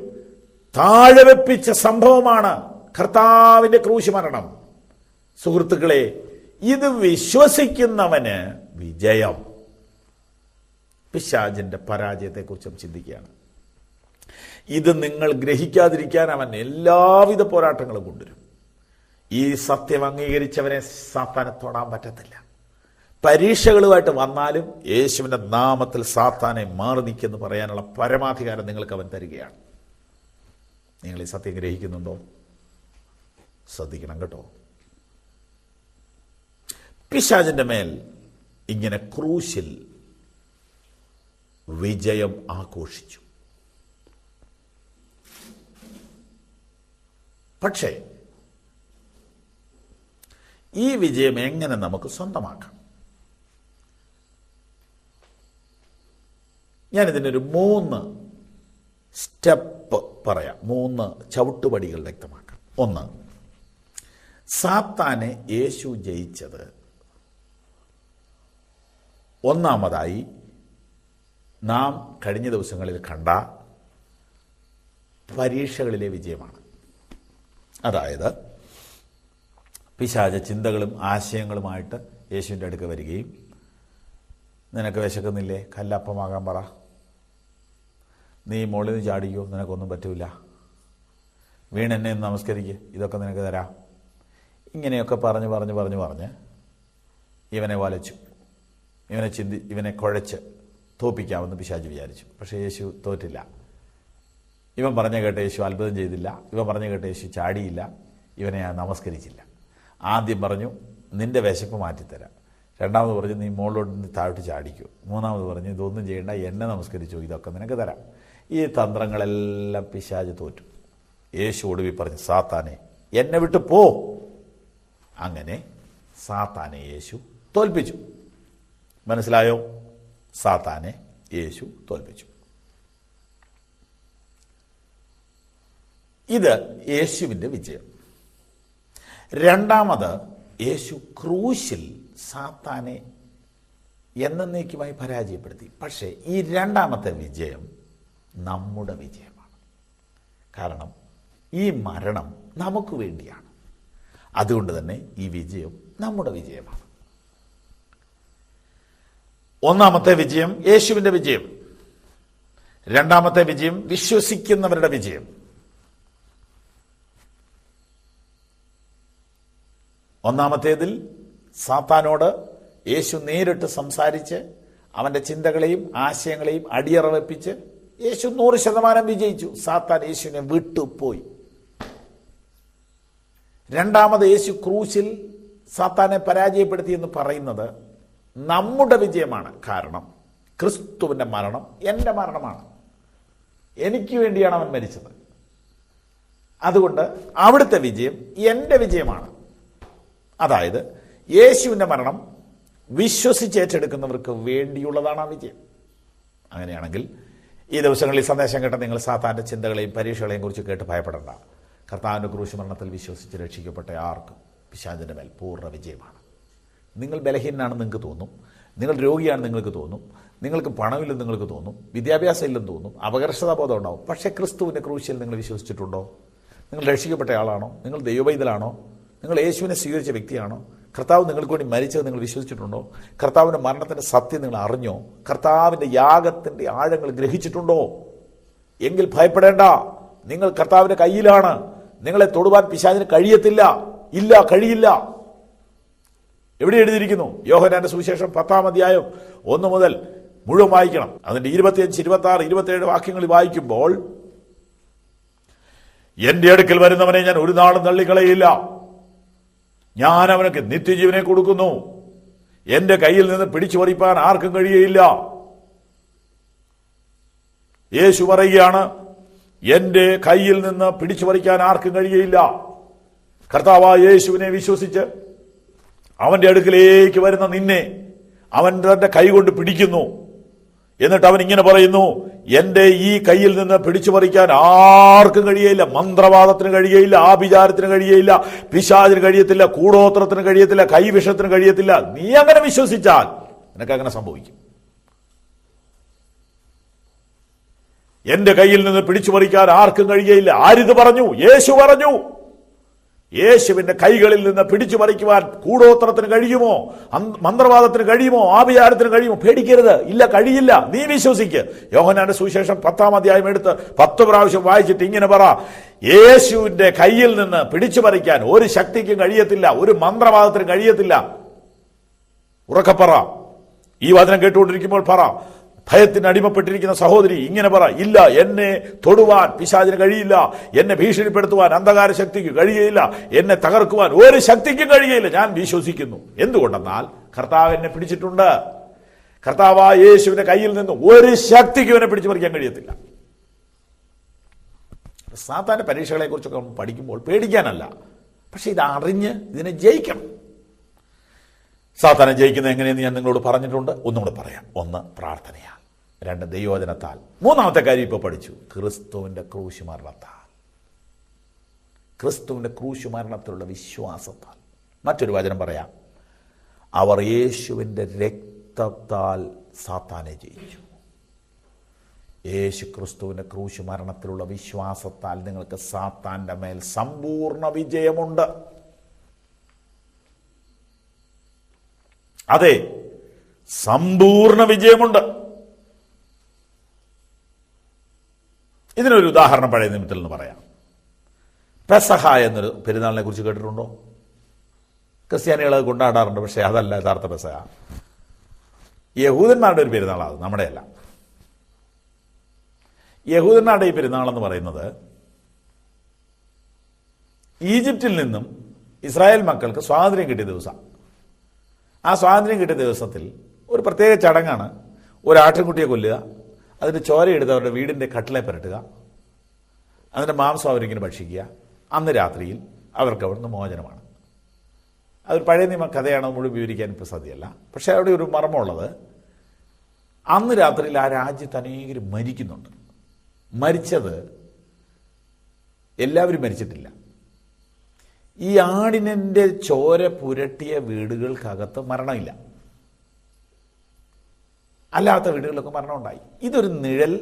താഴെ വെപ്പിച്ച സംഭവമാണ് കർത്താവിന്റെ ക്രൂശ് മരണം. സുഹൃത്തുക്കളെ, ഇത് വിശ്വസിക്കുന്നവന് വിജയം. പിശാചിന്റെ പരാജയത്തെക്കുറിച്ചും ചിന്തിക്കുകയാണ്. ഇത് നിങ്ങൾ ഗ്രഹിക്കാതിരിക്കാൻ അവൻ എല്ലാവിധ പോരാട്ടങ്ങളും കൊണ്ടുവരും. ഈ സത്യം അംഗീകരിച്ചവനെ സാത്താനെ തൊടാൻ പറ്റത്തില്ല. പരീക്ഷകളുമായിട്ട് വന്നാലും യേശുവിൻ്റെ നാമത്തിൽ സാത്താനെ മാറി നിൽക്കെന്ന് പറയാനുള്ള പരമാധികാരം നിങ്ങൾക്ക് അവൻ തരികയാണ്. നിങ്ങൾ ഈ സത്യം ഗ്രഹിക്കുന്നുണ്ടോ? ശ്രദ്ധിക്കണം കേട്ടോ. പിശാചിന്റെ മേൽ ഇങ്ങനെ ക്രൂശിൽ വിജയം ആഘോഷിച്ചു. പക്ഷേ ഈ വിജയം എങ്ങനെ നമുക്ക് സ്വന്തമാക്കാം? ഞാനിതിനൊരു 3 സ്റ്റെപ്പ് പറയാം. 3 ചവിട്ടുപടികൾ വ്യക്തമാക്കാം. 1, സാത്താനെ യേശു ജയിച്ചത് ഒന്നാമതായി നാം കഴിഞ്ഞ ദിവസങ്ങളിൽ കണ്ട പരീക്ഷകളിലെ വിജയമാണ്. അതായത് പിശാച് ചിന്തകളും ആശയങ്ങളുമായിട്ട് യേശുവിൻ്റെ അടുക്ക വരികയും, നിനക്ക് വിശക്കുന്നില്ലേ, കല്ലപ്പമാകാൻ പറ, നീ മുകളിൽ നിന്ന് ചാടിക്കോ, നിനക്കൊന്നും പറ്റൂല, വീണെന്നെ നമസ്കരിക്കുക, ഇതൊക്കെ നിനക്ക് തരാം, ഇങ്ങനെയൊക്കെ പറഞ്ഞ് ഇവനെ വലച്ചു, ഇവനെ കുഴച്ച് തോപ്പിക്കാമെന്ന് പിശാച് വിചാരിച്ചു. പക്ഷേ യേശു തോറ്റില്ല. ഇവൻ പറഞ്ഞു കേട്ട യേശു അത്ഭുതം ചെയ്തില്ല. ഇവൻ പറഞ്ഞു കേട്ട യേശു ചാടിയില്ല. ഇവനെ നമസ്കരിച്ചില്ല. ആദ്യം പറഞ്ഞു നിന്റെ വിശപ്പ് മാറ്റിത്തരാം. രണ്ടാമത് പറഞ്ഞു നീ മുകളിലോട്ട് താഴോട്ട് ചാടിക്കൂ. മൂന്നാമത് പറഞ്ഞു ഇതൊന്നും ചെയ്യേണ്ട, എന്നെ നമസ്കരിച്ചു, ഇതൊക്കെ നിനക്ക് തരാം. ഈ തന്ത്രങ്ങളെല്ലാം പിശാച് തോറ്റു. യേശു ഒടുവിൽ പറഞ്ഞു സാത്താനെ എന്നെ വിട്ട് പോ. അങ്ങനെ സാത്താനെ യേശു തോൽപ്പിച്ചു. മനസ്സിലായോ? സാത്താനെ യേശു തോൽപ്പിച്ചു. ഇത് യേശുവിൻ്റെ വിജയം. രണ്ടാമത്, യേശു ക്രൂശിൽ സാത്താനെ എന്നേക്കുമായി പരാജയപ്പെടുത്തി. പക്ഷേ ഈ രണ്ടാമത്തെ വിജയം നമ്മുടെ വിജയമാണ്. കാരണം ഈ മരണം നമുക്ക് വേണ്ടിയാണ്. അതുകൊണ്ട് തന്നെ ഈ വിജയം നമ്മുടെ വിജയമാണ്. ഒന്നാമത്തെ വിജയം യേശുവിൻ്റെ വിജയം. രണ്ടാമത്തെ വിജയം വിശ്വസിക്കുന്നവരുടെ വിജയം. ഒന്നാമത്തേതിൽ സാത്താനോട് യേശു നേരിട്ട് സംസാരിച്ച് അവൻ്റെ ചിന്തകളെയും ആശയങ്ങളെയും അടിയറവെപ്പിച്ച് യേശു 100% വിജയിച്ചു. സാത്താൻ യേശുവിനെ വിട്ടുപോയി. രണ്ടാമത് യേശു ക്രൂശിൽ സാത്താനെ പരാജയപ്പെടുത്തി എന്ന് പറയുന്നത് നമ്മുടെ വിജയമാണ്. കാരണം ക്രിസ്തുവിൻ്റെ മരണം എൻ്റെ മരണമാണ്. എനിക്ക് വേണ്ടിയാണ് അവൻ മരിച്ചത്. അതുകൊണ്ട് അവിടുത്തെ വിജയം എൻ്റെ വിജയമാണ്. അതായത് യേശുവിൻ്റെ മരണം വിശ്വസിച്ചേറ്റെടുക്കുന്നവർക്ക് വേണ്ടിയുള്ളതാണ് ആ വിജയം. അങ്ങനെയാണെങ്കിൽ ഈ ദിവസങ്ങളിൽ സന്ദേശം കേട്ട നിങ്ങൾ സാത്താൻ്റെ ചിന്തകളെയും പരീക്ഷകളെയും കുറിച്ച് കേട്ട് ഭയപ്പെടേണ്ട. കർത്താവിൻ്റെ ക്രൂശ് മരണത്തിൽ വിശ്വസിച്ച് രക്ഷിക്കപ്പെട്ട ആർക്കും പിശാചിൻ്റെ മേൽ പൂർണ്ണ വിജയമാണ്. നിങ്ങൾ ബലഹീനനാണെന്ന് നിങ്ങൾക്ക് തോന്നും, നിങ്ങൾ രോഗിയാണെന്ന് നിങ്ങൾക്ക് തോന്നും, നിങ്ങൾക്ക് പണമില്ലെന്ന് നിങ്ങൾക്ക് തോന്നും, വിദ്യാഭ്യാസം ഇല്ലെന്ന് തോന്നും, അപകർഷതാബോധം ഉണ്ടാവും. പക്ഷേ ക്രിസ്തുവിൻ്റെ ക്രൂശിൽ നിങ്ങൾ വിശ്വസിച്ചിട്ടുണ്ടോ? നിങ്ങൾ രക്ഷിക്കപ്പെട്ട ആളാണോ? നിങ്ങൾ ദൈവവൈതലാണോ? നിങ്ങൾ യേശുവിനെ സ്വീകരിച്ച വ്യക്തിയാണോ? കർത്താവ് നിങ്ങൾക്ക് വേണ്ടി മരിച്ചത് നിങ്ങൾ വിശ്വസിച്ചിട്ടുണ്ടോ? കർത്താവിൻ്റെ മരണത്തിൻ്റെ സത്യം നിങ്ങൾ അറിഞ്ഞോ? കർത്താവിൻ്റെ യാഗത്തിൻ്റെ ആഴങ്ങൾ ഗ്രഹിച്ചിട്ടുണ്ടോ? എങ്കിൽ ഭയപ്പെടേണ്ട. നിങ്ങൾ കർത്താവിൻ്റെ കയ്യിലാണ്. നിങ്ങളെ തൊടുവാൻ പിശാചിന് കഴിയത്തില്ല. ഇല്ല, കഴിയില്ല. എവിടെ എഴുതിയിരിക്കുന്നു? യോഹന്നാന്റെ സുവിശേഷം 10-ാം അധ്യായം 1 മുതൽ മുഴുവൻ വായിക്കണം. അതിന്റെ 25, 26, 27 വാക്യങ്ങളിൽ വായിക്കുമ്പോൾ, എന്റെ അടുക്കൽ വരുന്നവനെ ഞാൻ ഒരു നാളും തള്ളിക്കളയില്ല, ഞാൻ അവനക്ക് നിത്യജീവനെ കൊടുക്കുന്നു, എന്റെ കയ്യിൽ നിന്ന് പിടിച്ചു പറിപ്പാൻ ആർക്കും കഴിയുകയില്ല. യേശു പറയുകയാണ്, എന്റെ കയ്യിൽ നിന്ന് പിടിച്ചു പറിക്കാൻ ആർക്കും കഴിയുകയില്ല. കർത്താവായ യേശുവിനെ വിശ്വസിച്ച് അവന്റെ അടുക്കലേക്ക് വരുന്ന നിന്നെ അവൻ തന്റെ കൈ കൊണ്ട് പിടിക്കുന്നു. എന്നിട്ട് അവൻ ഇങ്ങനെ പറയുന്നു, എന്റെ ഈ കയ്യിൽ നിന്ന് പിടിച്ചു പറിക്കാൻ ആർക്കും കഴിയയില്ല. മന്ത്രവാദത്തിന് കഴിയയില്ല, ആഭിചാരത്തിന് കഴിയയില്ല, പിശാചിന് കഴിയത്തില്ല, കൂടോത്രത്തിന് കഴിയത്തില്ല, കൈവിഷത്തിന് കഴിയത്തില്ല. നീ അങ്ങനെ വിശ്വസിച്ചാൽ നിനക്ക് അങ്ങനെ സംഭവിക്കും. എന്റെ കയ്യിൽ നിന്ന് പിടിച്ചു പറിക്കാൻ ആർക്കും കഴിയയില്ല. ആരിത് പറഞ്ഞു? യേശു പറഞ്ഞു. യേശുവിന്റെ കൈകളിൽ നിന്ന് പിടിച്ചു പറിക്കുവാൻ കൂടോത്രത്തിന് കഴിയുമോ? മന്ത്രവാദത്തിന് കഴിയുമോ? ആഭിചാരത്തിന് കഴിയുമോ? പേടിക്കരുത്. ഇല്ല, കഴിയില്ല. നീ വിശ്വസിക്ക്. യോഹന്നാന്റെ സുവിശേഷം 10-ാം അധ്യായം എടുത്ത് 10 പ്രാവശ്യം വായിച്ചിട്ട് ഇങ്ങനെ പറ, യേശുവിന്റെ കയ്യിൽ നിന്ന് പിടിച്ചു പറിക്കാൻ ഒരു ശക്തിക്കും കഴിയത്തില്ല, ഒരു മന്ത്രവാദത്തിന് കഴിയത്തില്ല. ഉറക്കപ്പറ. ഈ വചനം കേട്ടുകൊണ്ടിരിക്കുമ്പോൾ പറ. ഭയത്തിന് അടിമപ്പെട്ടിരിക്കുന്ന സഹോദരി ഇങ്ങനെ പറ, ഇല്ല, എന്നെ തൊടുവാൻ പിശാചിന് കഴിയില്ല, എന്നെ ഭീഷണിപ്പെടുത്തുവാൻ അന്ധകാര ശക്തിക്ക് കഴിയുകയില്ല, എന്നെ തകർക്കുവാൻ ഒരു ശക്തിക്കും കഴിയുകയില്ല. ഞാൻ വിശ്വസിക്കുന്നു. എന്തുകൊണ്ടെന്നാൽ കർത്താവ് എന്നെ പിടിച്ചിട്ടുണ്ട്. കർത്താവായ യേശുവിന്റെ കയ്യിൽ നിന്ന് ഒരു ശക്തിക്കും എന്നെ പിടിച്ചു പറിക്കാൻ കഴിയത്തില്ല. സാത്താന്റെ പരീക്ഷകളെ കുറിച്ചൊക്കെ പഠിക്കുമ്പോൾ പേടിക്കാനല്ല, പക്ഷെ ഇത് അറിഞ്ഞ് ഇതിനെ ജയിക്കണം. സാത്താനെ ജയിക്കുന്നത് എങ്ങനെയെന്ന് ഞാൻ നിങ്ങളോട് പറഞ്ഞിട്ടുണ്ട്. ഒന്നുകൂടെ പറയാം. 1, പ്രാർത്ഥനയാൽ. 2, ദൈവവചനത്താൽ. മൂന്നാമത്തെ കാര്യം ഇപ്പോൾ പഠിച്ചു, ക്രിസ്തുവിന്റെ ക്രൂശുമരണത്താൽ. ക്രിസ്തുവിന്റെ ക്രൂശുമരണത്തിലുള്ള വിശ്വാസത്താൽ. മറ്റൊരു വചനം പറയാം, അവർ യേശുവിന്റെ രക്തം രക്തത്താൽ സാത്താനെ ജയിച്ചു. യേശു ക്രിസ്തുവിൻ്റെ ക്രൂശ് മരണത്തിലുള്ള വിശ്വാസത്താൽ നിങ്ങൾക്ക് സാത്താൻ്റെ മേൽ സമ്പൂർണ്ണ വിജയമുണ്ട്. അതെ, സമ്പൂർണ്ണ വിജയമുണ്ട്. ഇതിനൊരു ഉദാഹരണം പഴയ നിയമത്തിൽ നിന്ന് പറയാം. പെസഹ എന്നൊരു പെരുന്നാളിനെ കുറിച്ച് കേട്ടിട്ടുണ്ടോ? ക്രിസ്ത്യാനികൾ അത് കൊണ്ടാടാറുണ്ട്, പക്ഷേ അതല്ല യഥാർത്ഥ പെസഹ. യഹൂദന്മാരുടെ ഒരു പെരുന്നാളാണ്, നമ്മുടെയല്ല. യഹൂദന്മാരുടെ ഈ പെരുന്നാളെന്ന് പറയുന്നത് ഈജിപ്തിൽ നിന്നും ഇസ്രായേൽ മക്കൾക്ക് സ്വാതന്ത്ര്യം കിട്ടിയ ദിവസം. ആ സ്വാതന്ത്ര്യം കിട്ടിയ ദിവസത്തിൽ ഒരു പ്രത്യേക ചടങ്ങാണ്. ഒരു ആട്ടിൻകുട്ടിയെ കൊല്ലുക, അതിൻ്റെ ചോരയെടുത്ത് അവരുടെ വീടിൻ്റെ കട്ടിലെ പുരട്ടുക, അതിൻ്റെ മാംസം അവരിങ്ങനെ ഭക്ഷിക്കുക. അന്ന് രാത്രിയിൽ അവർക്ക് അവിടുന്ന് മോചനമാണ്. അതൊരു പഴയ നിയമ കഥയാണ്, നമ്മൾ വിവരിക്കാൻ ഇപ്പോൾ സാധ്യമല്ല. പക്ഷേ അവിടെ ഒരു മർമ്മമുള്ളത്, അന്ന് രാത്രിയിൽ ആ രാജ്യത്ത് അനേകർ മരിക്കുന്നുണ്ട്. മരിച്ചത് എല്ലാവരും മരിച്ചിട്ടില്ല. ഈ ആടിനെ ചോര പുരട്ടിയ വീടുകൾക്കകത്ത് മരണമില്ല, അല്ലാത്ത വീടുകളിലൊക്കെ മരണമുണ്ടായി. ഇതൊരു നിഴൽ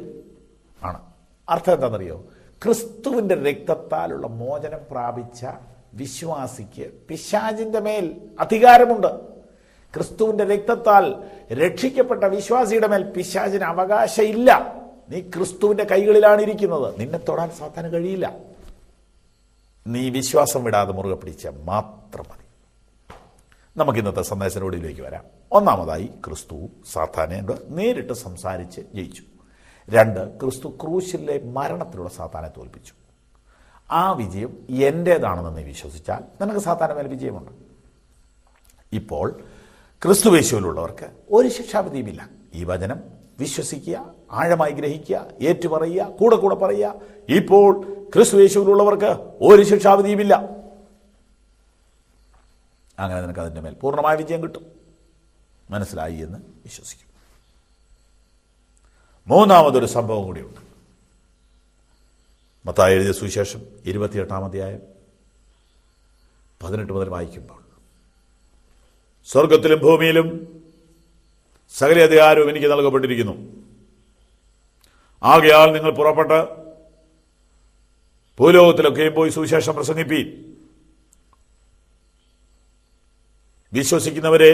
ആണ്. അർത്ഥം എന്താണെന്നറിയോ? ക്രിസ്തുവിൻ്റെ രക്തത്താലുള്ള മോചനം പ്രാപിച്ച വിശ്വാസിക്ക് പിശാചിൻ്റെ മേൽ അധികാരമുണ്ട്. ക്രിസ്തുവിൻ്റെ രക്തത്താൽ രക്ഷിക്കപ്പെട്ട വിശ്വാസിയുടെ മേൽ പിശാചിന് അവകാശമില്ല. നീ ക്രിസ്തുവിൻ്റെ കൈകളിലാണ് ഇരിക്കുന്നത്. നിന്നെ തൊടാൻ സാത്താന് കഴിയില്ല. നീ വിശ്വാസം വിടാതെ മുറുകെ പിടിച്ച മാത്രം മതി. നമുക്ക് ഇന്നത്തെ സന്ദേശത്തിലേക്ക് വരാം. ഒന്നാമതായി, ക്രിസ്തു സാത്താനോട് നേരിട്ട് സംസാരിച്ച് ജയിച്ചു. 2, ക്രിസ്തു ക്രൂശിലെ മരണത്തിലുള്ള സാത്താനെ തോൽപ്പിച്ചു. ആ വിജയം എൻ്റേതാണെന്ന് നീ വിശ്വസിച്ചാൽ നിനക്ക് സാത്താൻ്റെ മേൽ വിജയമുണ്ട്. ഇപ്പോൾ ക്രിസ്തുയേശുവിലുള്ളവർക്ക് ഒരു ശിക്ഷാവിധിയുമില്ല. ഈ വചനം വിശ്വസിക്കുക, ആഴമായി ഗ്രഹിക്കുക, ഏറ്റുപറയുക, കൂടെ കൂടെ പറയുക. ഇപ്പോൾ ക്രിസ്തുയേശുവിലുള്ളവർക്ക് ഒരു ശിക്ഷാവിധിയുമില്ല. അങ്ങനെ നിനക്ക് അതിൻ്റെ മേൽ പൂർണ്ണമായ വിജയം കിട്ടും. മനസ്സിലായി എന്ന് വിശ്വസിക്കും. മൂന്നാമതൊരു സംഭവം കൂടിയുണ്ട്. മത്തായി എഴുതിയ സുവിശേഷം 28-ാം അധ്യായം 18 മുതൽ വായിക്കുമ്പോൾ, സ്വർഗത്തിലും ഭൂമിയിലും സകല അധികാരവും എനിക്ക് നൽകപ്പെട്ടിരിക്കുന്നു. ആകയാൽ നിങ്ങൾ പുറപ്പെട്ട് ഭൂലോകത്തിലൊക്കെയും പോയി സുവിശേഷം പ്രസംഗിപ്പീൻ. വിശ്വസിക്കുന്നവരെ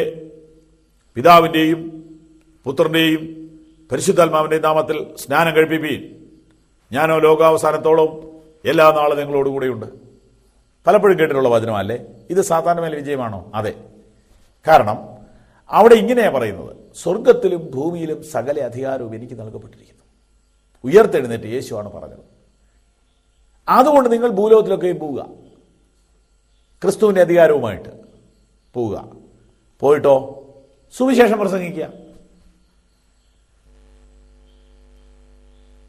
പിതാവിൻ്റെയും പുത്രൻ്റെയും പരിശുദ്ധാത്മാവിൻ്റെയും നാമത്തിൽ സ്നാനം കഴിപ്പിപ്പീൻ. ഞാനോ ലോകാവസാനത്തോളം എല്ലാ നാളും നിങ്ങളോടുകൂടെയുണ്ട്. പലപ്പോഴും കേട്ടിട്ടുള്ള വചനമല്ലേ ഇത്? സാത്താൻ്റെ മേൽ വിജയമാണോ? അതെ. കാരണം അവിടെ ഇങ്ങനെയാണ് പറയുന്നത്, സ്വർഗത്തിലും ഭൂമിയിലും സകല അധികാരവും എനിക്ക് നൽകപ്പെട്ടിരിക്കുന്നു. ഉയർത്തെഴുന്നേറ്റ് യേശുവാണ് പറഞ്ഞത്. അതുകൊണ്ട് നിങ്ങൾ ഭൂലോകത്തിലൊക്കെയും പോവുക, ക്രിസ്തുവിൻ്റെ അധികാരവുമായിട്ട് പോവുക. പോയിട്ടോ സുവിശേഷം പ്രസംഗിക്കുക.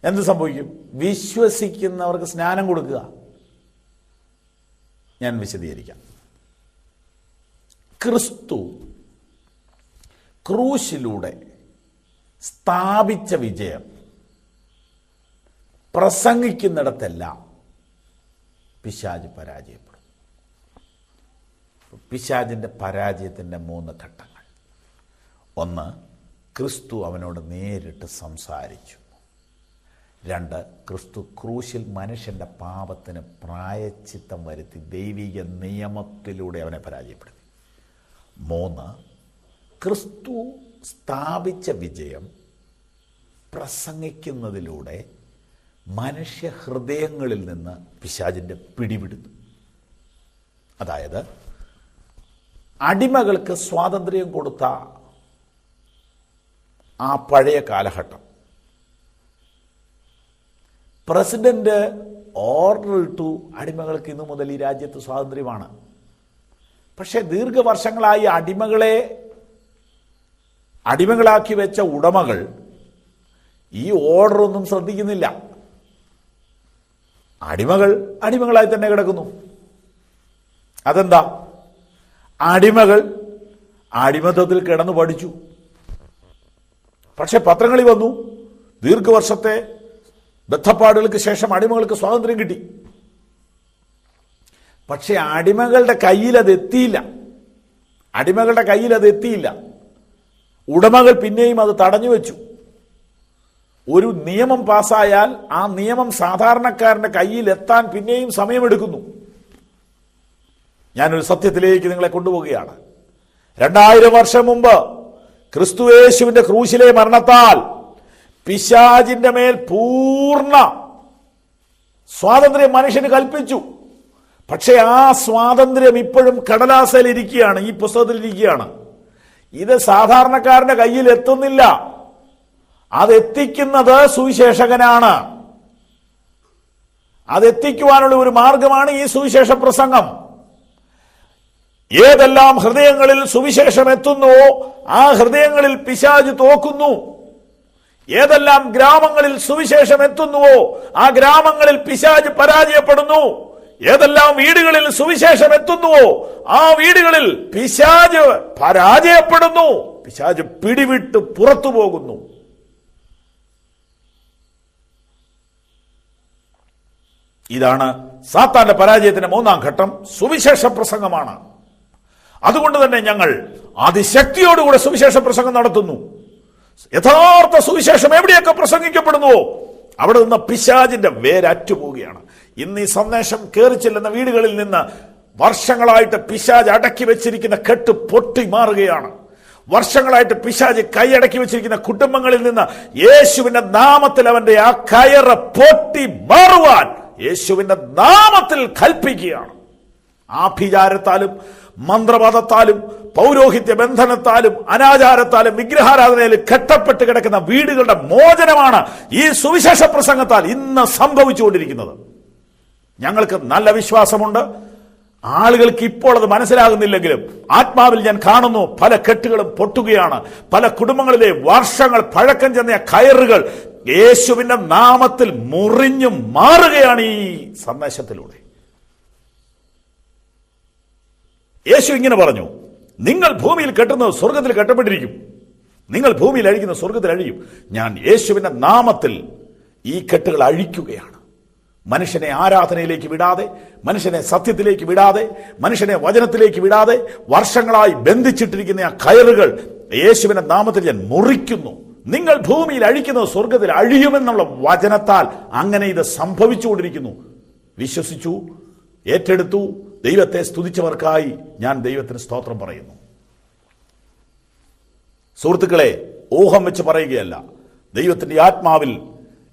എന്ത് സംഭവിക്കും? വിശ്വസിക്കുന്നവർക്ക് സ്നാനം കൊടുക്കുക. ഞാൻ വിശദീകരിക്കാം. ക്രിസ്തു ക്രൂശിലൂടെ സ്ഥാപിച്ച വിജയം പ്രസംഗിക്കുന്നിടത്തെല്ലാം പിശാച് പരാജയപ്പെടും. പിശാചിൻ്റെ പരാജയത്തിൻ്റെ 3 ഘട്ടങ്ങൾ. 1, ക്രിസ്തു അവനോട് നേരിട്ട് സംസാരിച്ചു. 2, ക്രിസ്തു ക്രൂശിൽ മനുഷ്യൻ്റെ പാപത്തിന് പ്രായശ്ചിത്തം വരുത്തി ദൈവിക നിയമത്തിലൂടെ അവനെ പരാജയപ്പെടുത്തി. 3, ക്രിസ്തു സ്ഥാപിച്ച വിജയം പ്രസംഗിക്കുന്നതിലൂടെ മനുഷ്യ ഹൃദയങ്ങളിൽ നിന്ന് പിശാചിൻ്റെ പിടിവിടുന്നു. അതായത് അടിമകൾക്ക് സ്വാതന്ത്ര്യം കൊടുത്ത ആ പഴയ കാലഘട്ടം, പ്രസിഡന്റ് ഓർഡർ ഇട്ടു, അടിമകൾക്ക് ഇന്നു മുതൽ ഈ രാജ്യത്ത് സ്വാതന്ത്ര്യമാണ്. പക്ഷേ ദീർഘവർഷങ്ങളായി അടിമകളാക്കി വെച്ച ഉടമകൾ ഈ ഓർഡറൊന്നും ശ്രദ്ധിക്കുന്നില്ല. അടിമകളായി തന്നെ കിടക്കുന്നു. അതെന്താ? അടിമകൾ അടിമത്തത്തിൽ കിടന്നു പഠിച്ചു. പക്ഷെ പത്രങ്ങളിൽ വന്നു, ദീർഘവർഷത്തെ ബദ്ധപ്പാടുകൾക്ക് ശേഷം അടിമകൾക്ക് സ്വാതന്ത്ര്യം കിട്ടി. പക്ഷെ അടിമകളുടെ കയ്യിൽ അത് എത്തിയില്ല. ഉടമകൾ പിന്നെയും അത് തടഞ്ഞു വെച്ചു. ഒരു നിയമം പാസ്സായാൽ ആ നിയമം സാധാരണക്കാരന്റെ കയ്യിൽ എത്താൻ പിന്നെയും സമയമെടുക്കുന്നു. ഞാനൊരു സത്യത്തിലേക്ക് നിങ്ങളെ കൊണ്ടുപോവുകയാണ്. 2000 വർഷം മുമ്പ് ക്രിസ്തുയേശുവിന്റെ ക്രൂശിലെ മരണത്താൽ പിശാചിന്റെ മേൽ പൂർണ്ണ സ്വാതന്ത്ര്യം മനുഷ്യന് കൽപ്പിച്ചു. പക്ഷെ ആ സ്വാതന്ത്ര്യം ഇപ്പോഴും കടലാസയിൽ ഇരിക്കുകയാണ്, ഈ പുസ്തകത്തിൽ ഇരിക്കുകയാണ്. ഇത് സാധാരണക്കാരന്റെ കയ്യിൽ എത്തുന്നില്ല. അതെത്തിക്കുന്നത് സുവിശേഷകനാണ്. അതെത്തിക്കുവാനുള്ള ഒരു മാർഗമാണ് ഈ സുവിശേഷ പ്രസംഗം. ഏതെല്ലാം ഹൃദയങ്ങളിൽ സുവിശേഷം എത്തുന്നുവോ ആ ഹൃദയങ്ങളിൽ പിശാച് തോക്കുന്നു. ഏതെല്ലാം ഗ്രാമങ്ങളിൽ സുവിശേഷം എത്തുന്നുവോ ആ ഗ്രാമങ്ങളിൽ പിശാച് പരാജയപ്പെടുന്നു. ഏതെല്ലാം വീടുകളിൽ സുവിശേഷം എത്തുന്നുവോ ആ വീടുകളിൽ പിശാച് പരാജയപ്പെടുന്നു. പിശാച് പിടിവിട്ട് പുറത്തു പോകുന്നു. ഇതാണ് സാത്താന്റെ പരാജയത്തിന്റെ 3-ാം ഘട്ടം, സുവിശേഷ പ്രസംഗമാണ്. അതുകൊണ്ട് തന്നെ ഞങ്ങൾ അതിശക്തിയോടുകൂടെ സുവിശേഷ പ്രസംഗം നടത്തുന്നു. യഥാർത്ഥ സുവിശേഷം എവിടെയൊക്കെ പ്രസംഗിക്കപ്പെടുന്നുവോ അവിടെ നിന്ന് പിശാചിന്റെ വേരറ്റുപോവുകയാണ്. ഇന്ന് ഈ സന്ദേശം കയറി ചെല്ലുന്ന വീടുകളിൽ നിന്ന് വർഷങ്ങളായിട്ട് പിശാച് അടക്കി വെച്ചിരിക്കുന്ന കെട്ട് പൊട്ടി മാറുകയാണ്. വർഷങ്ങളായിട്ട് പിശാച് കൈയടക്കി വെച്ചിരിക്കുന്ന കുടുംബങ്ങളിൽ നിന്ന് യേശുവിന്റെ നാമത്തിൽ അവന്റെ ആ കയറ് പൊട്ടി മാറുവാൻ യേശുവിന്റെ നാമത്തിൽ കൽപ്പിക്കുകയാണ്. ആഭിചാരത്താലും മന്ത്രവാദത്താലും പൗരോഹിത്യ ബന്ധനത്താലും അനാചാരത്താലും വിഗ്രഹാരാധനയിൽ കെട്ടപ്പെട്ട് കിടക്കുന്ന വീടുകളുടെ മോചനമാണ് ഈ സുവിശേഷ പ്രസംഗത്താൽ ഇന്ന് സംഭവിച്ചുകൊണ്ടിരിക്കുന്നത്. ഞങ്ങൾക്ക് നല്ല വിശ്വാസമുണ്ട്. ആളുകൾക്ക് ഇപ്പോൾ അത് മനസ്സിലാകുന്നില്ലെങ്കിലും ആത്മാവിൽ ഞാൻ കാണുന്നു പല കെട്ടുകളും പൊട്ടുകയാണ്. പല കുടുംബങ്ങളിലെ വർഷങ്ങൾ പഴക്കം ചെന്ന കയറുകൾ യേശുവിന്റെ നാമത്തിൽ മുറിഞ്ഞു മാറുകയാണ് ഈ സന്ദേശത്തിലൂടെ. യേശു ഇങ്ങനെ പറഞ്ഞു, നിങ്ങൾ ഭൂമിയിൽ കെട്ടുന്നത് സ്വർഗത്തിൽ കെട്ടപ്പെട്ടിരിക്കും, നിങ്ങൾ ഭൂമിയിൽ അഴിക്കുന്ന സ്വർഗത്തിൽ അഴിയും. ഞാൻ യേശുവിന്റെ നാമത്തിൽ ഈ കെട്ടുകൾ അഴിക്കുകയാണ്. മനുഷ്യനെ ആരാധനയിലേക്ക് വിടാതെ, മനുഷ്യനെ സത്യത്തിലേക്ക് വിടാതെ, മനുഷ്യനെ വചനത്തിലേക്ക് വിടാതെ വർഷങ്ങളായി ബന്ധിച്ചിട്ടിരിക്കുന്ന ആ കയറുകൾ യേശുവിന്റെ നാമത്തിൽ ഞാൻ മുറിക്കുന്നു. നിങ്ങൾ ഭൂമിയിൽ അഴിക്കുന്നത് സ്വർഗത്തിൽ അഴിയുമെന്നുള്ള വചനത്താൽ അങ്ങനെ ഇത് സംഭവിച്ചുകൊണ്ടിരിക്കുന്നു. വിശ്വസിച്ചു, ഏറ്റെടുത്തു. ദൈവത്തെ സ്തുതിച്ചവർക്കായി ഞാൻ ദൈവത്തിന് സ്തോത്രം പറയുന്നു. സുഹൃത്തുക്കളെ, ഊഹം വെച്ച് പറയുകയല്ല. ദൈവത്തിന്റെ ആത്മാവിൽ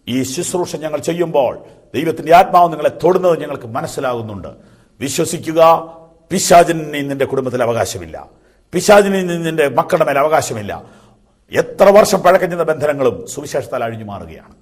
ഈ ശുശ്രൂഷ ഞങ്ങൾ ചെയ്യുമ്പോൾ ദൈവത്തിന്റെ ആത്മാവ് നിങ്ങളെ തൊടുന്നത് ഞങ്ങൾക്ക് മനസ്സിലാകുന്നുണ്ട്. വിശ്വസിക്കുക. പിശാചിന് നിന്റെ കുടുംബത്തിൽ അവകാശമില്ല. പിശാചിന് നിന്റെ മക്കളുടെ മേൽ അവകാശമില്ല. എത്ര വർഷം പഴക്കം ചെന്ന ബന്ധനങ്ങളും സുവിശേഷത്താൽ അഴിഞ്ഞു മാറുകയാണ്.